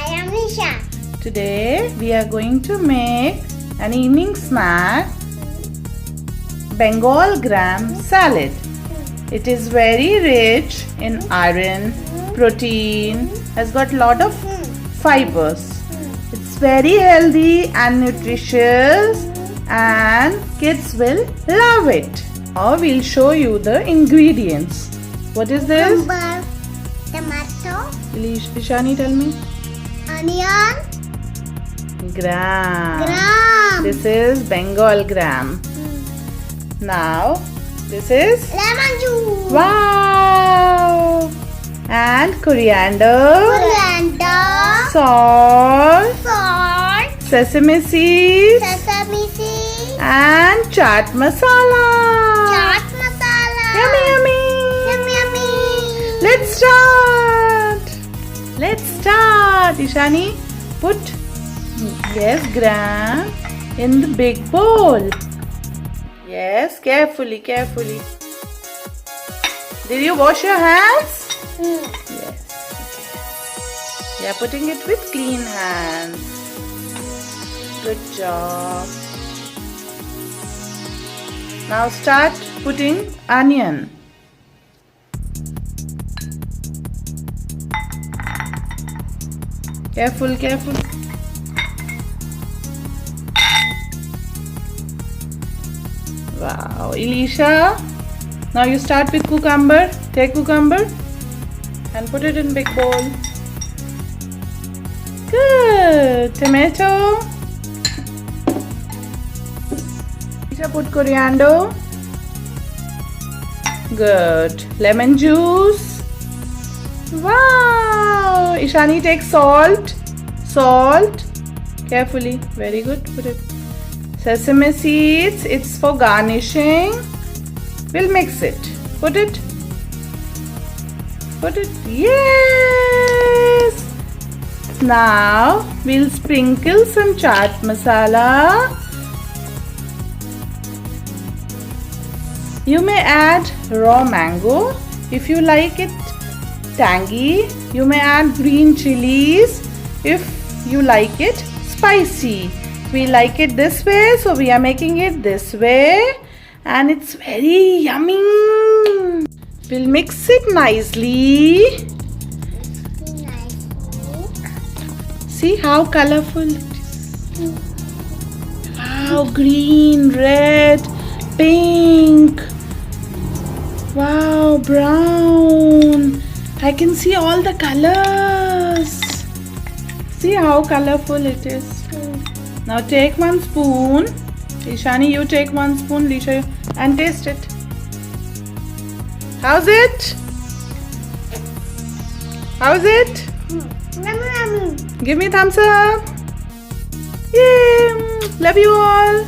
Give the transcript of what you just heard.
am Nisha. Today we are going to make an evening snack, Bengal gram salad. It is very rich in iron, protein, has got lot of fibers. It's very healthy and nutritious and kids will love it. Now we'll show you the ingredients. What is this? Cucumber, tomato, Ishani, tell me. onion, Gram. This is Bengal gram. Now this is lemon juice, wow, and coriander, salt, sesame seeds, sesame seeds, and chaat masala. chaat masala. Yummy, yummy. Yummy, yummy. Let's start. Ishani, put gram in the big bowl. Yes, carefully. Did you wash your hands? Yes. You are putting it with clean hands. Good job. Now start putting onion. Careful. Wow, Elisha. Now you start with cucumber. Take cucumber and put it in big bowl. Good. Tomato. Elisha, put coriander. Good. Lemon juice. Wow. Ishani, take salt. Carefully. Very good. Put it. Sesame seeds. It's for garnishing. We'll mix it. Put it. Yes. Now we'll sprinkle some chaat masala. You may add raw mango if you like it tangy. You may add green chilies if you like it spicy. We like it this way, so we are making it this way, and it's very yummy. We'll mix it nicely. See how colorful it is. Wow, green, red, pink. Wow, brown. I can see all the colors. See how colorful it is. Now take 1 spoon. Ishani, you take 1 spoon, Lisha, and taste it. How's it? Yummy. Give me thumbs up. Yay! Love you all.